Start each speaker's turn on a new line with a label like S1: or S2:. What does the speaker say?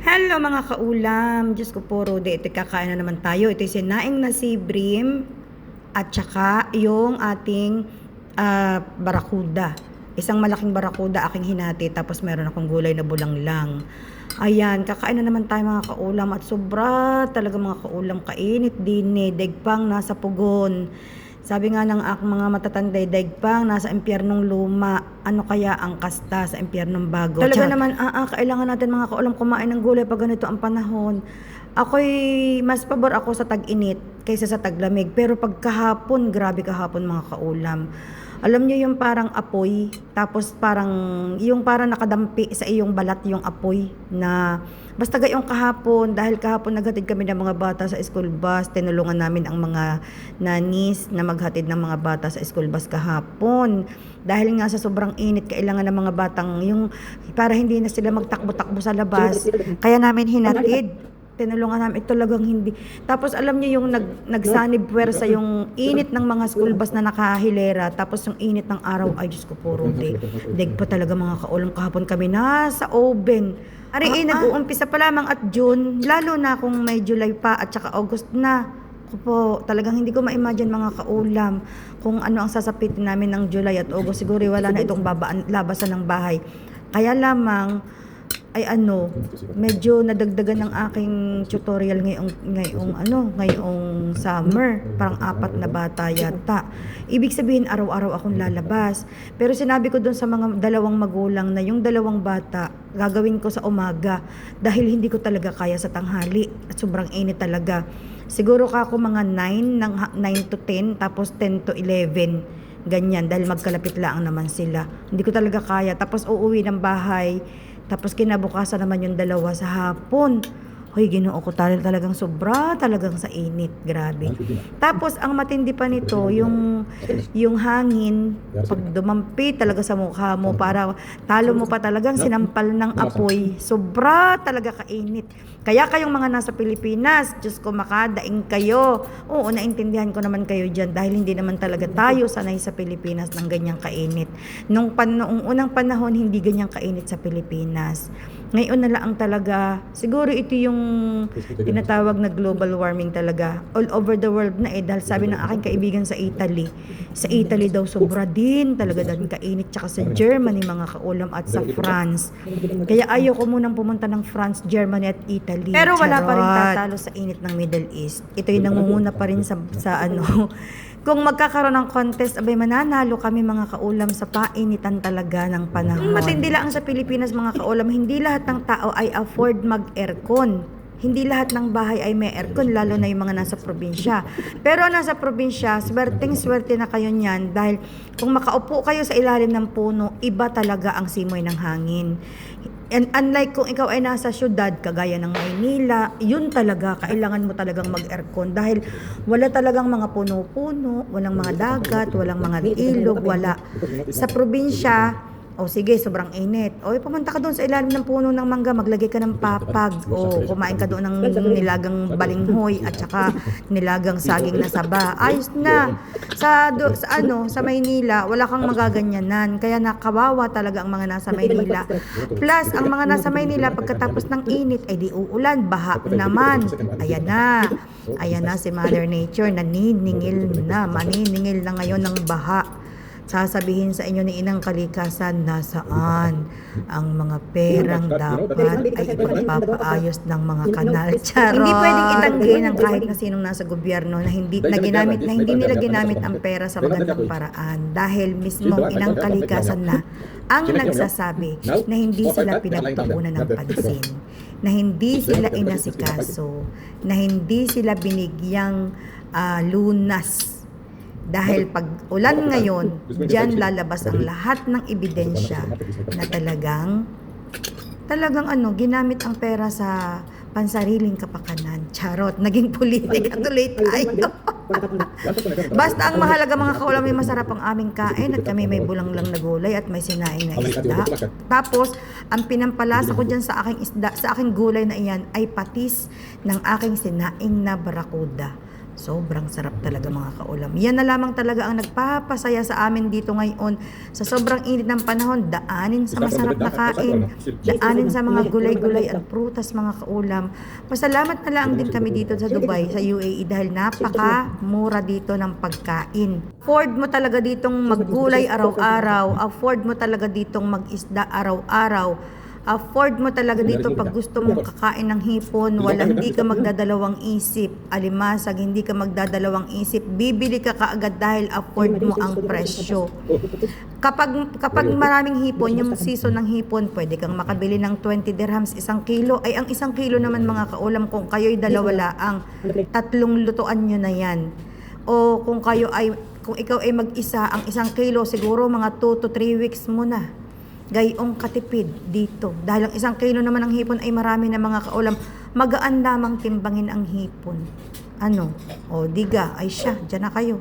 S1: Hello mga kaulam, Diyos ko po, Rode, ito kakain na naman tayo. Ito yung sinaing na sibrim at saka yung ating barakuda. Isang malaking barakuda aking hinati, tapos meron akong gulay na bulanglang. Ayan, kakain na naman tayo mga kaulam at sobra talaga mga kaulam, kainit din eh, degpang nasa pugon. Sabi nga ng mga matatanday, daigpang nasa impyernong luma, ano kaya ang kasta sa impyernong bago? Talaga naman, kailangan natin mga kaulam kumain ng gulay pag ganito ang panahon. Ako'y mas pabor ako sa tag-init kaysa sa taglamig. Pero pag kahapon, grabe kahapon mga kaulam. Alam niyo yung parang apoy, tapos yung parang nakadampi sa iyong balat yung apoy na basta gayong kahapon, dahil kahapon naghatid kami ng mga bata sa school bus, tinulungan namin ang mga nanis na maghatid ng mga bata sa school bus kahapon. Dahil nga sa sobrang init, kailangan ng mga batang yung para hindi na sila magtakbo-takbo sa labas, kaya namin hinatid. Tinulungan namin, ito talagang hindi. Tapos alam niyo yung nagsanib puwersa yung init ng mga school bus na nakahilera, tapos yung init ng araw, ay Diyos ko po, Rode. Deg pa talaga mga kaulam, kahapon kami nasa oven. Nag-uumpisa pa lamang at June, lalo na kung may July pa at saka August na. Ako po, talagang hindi ko ma-imagine mga kaulam kung ano ang sasapitin namin ng July at August. Siguro wala na itong labasan ng bahay. Kaya lamang, medyo nadagdagan ng aking tutorial ngayong summer. Parang 4 na bata yata. Ibig sabihin, araw-araw akong lalabas. Pero sinabi ko doon sa mga dalawang magulang na yung dalawang bata, gagawin ko sa umaga dahil hindi ko talaga kaya sa tanghali at sobrang init talaga. Siguro ako mga 9 to 10, tapos 10 to 11. Ganyan, dahil magkalapit lang naman sila. Hindi ko talaga kaya. Tapos uuwi ng bahay. Tapos kinabukasan naman yung dalawa sa hapon. Hoy, Ginoo ko, talagang sobra talagang sa init. Grabe. Tapos ang matindi pa nito, yung hangin, pag dumampi talaga sa mukha mo, para talo mo pa talagang sinampal ng apoy. Sobra talaga kainit. Kaya kayong mga nasa Pilipinas, Diyos ko, makadaing kayo. Oo, naintindihan ko naman kayo dyan dahil hindi naman talaga tayo sanay sa Pilipinas ng ganyang kainit. Noong unang panahon, hindi ganyang kainit sa Pilipinas. Ngayon na lang talaga, siguro ito yung tinatawag na global warming talaga. All over the world na dahil sabi ng aking kaibigan sa Italy daw sobra din talaga din kainit, tsaka sa Germany mga kaulam at sa France. Kaya ayaw ko munang pumunta ng France, Germany at Italy. Pero wala pa rin tatalo sa init ng Middle East. Ito yung nangunguna pa rin sa kung magkakaroon ng contest, mananalo kami mga kaulam sa painitan talaga ng panahon. Matindi lang sa Pilipinas mga kaulam, hindi lahat ng tao ay afford mag-aircon. Hindi lahat ng bahay ay may aircon, lalo na yung mga nasa probinsya. Pero nasa probinsya, swerteng-swerte na kayo niyan dahil kung makaupo kayo sa ilalim ng puno, iba talaga ang simoy ng hangin. And unlike kung ikaw ay nasa syudad, kagaya ng Maynila, yun talaga, kailangan mo talagang mag-aircon dahil wala talagang mga puno-puno, walang mga dagat, walang mga ilog, wala. Sa probinsya, sige, sobrang init. Pumunta ka doon sa ilalim ng puno ng mangga, maglagay ka ng papag. Kumain ka doon ng nilagang balinghoy at saka nilagang saging na saba. Ayos na. Sa Maynila, wala kang magaganyanan. Kaya nakawawa talaga ang mga nasa Maynila. Plus, ang mga nasa Maynila, pagkatapos ng init, ay di uulan, baha naman. Ayan na si Mother Nature, maniningil na ngayon ng baha. Sasabihin sa inyo ni Inang Kalikasan, nasaan ang mga perang dapat ay ipagpapaayos ng mga kanal. Charot! Hindi pwedeng itanggi ng kahit na sinong nasa gobyerno na hindi nila ginamit ang pera sa magandang paraan. Dahil mismong Inang Kalikasan na ang nagsasabi na hindi sila pinagtuunan ng pansin, na hindi sila inasikaso, na hindi sila binigyang lunas. Dahil pag ulan ngayon, diyan lalabas ang lahat ng ebidensya na talagang ginamit ang pera sa pansariling kapakanan. Charot, naging politika tuloy tayo. Basta ang mahalaga mga kaulam, may masarap ang aming kain at kami may bulanglang na gulay at may sinaing na isda. Tapos, ang pinampalasa ko dyan sa aking gulay na iyan ay patis ng aking sinaing na barakuda. Sobrang sarap talaga mga kaulam. Yan na lamang talaga ang nagpapasaya sa amin dito ngayon. Sa sobrang init ng panahon, daanin sa masarap na kain, daanin sa mga gulay-gulay at prutas mga kaulam. Pasalamat na lang din kami dito sa Dubai, sa UAE dahil napaka-mura dito ng pagkain. Afford mo talaga ditong maggulay araw-araw, afford mo talaga ditong mag-isda araw-araw. Afford mo talaga dito pag gusto mong kakain ng hipon, hindi ka magdadalawang isip, alimasag, hindi ka magdadalawang isip, bibili ka kaagad dahil afford mo ang presyo. Kapag maraming hipon, yung season ng hipon, pwede kang makabili ng 20 dirhams 1 kilo. Ay, ang 1 kilo naman mga kaulam, kung kayo'y dalawa laang, 3 lutuan nyo na yan. O kung ikaw ay mag-isa, ang 1 kilo siguro mga 2 to 3 weeks mo na. Gayong katipid dito. Dahil ang 1 kilo naman ng hipon ay marami na mga kaulam. Magaan lamang timbangin ang hipon. O diga, ay siya, dyan na kayo.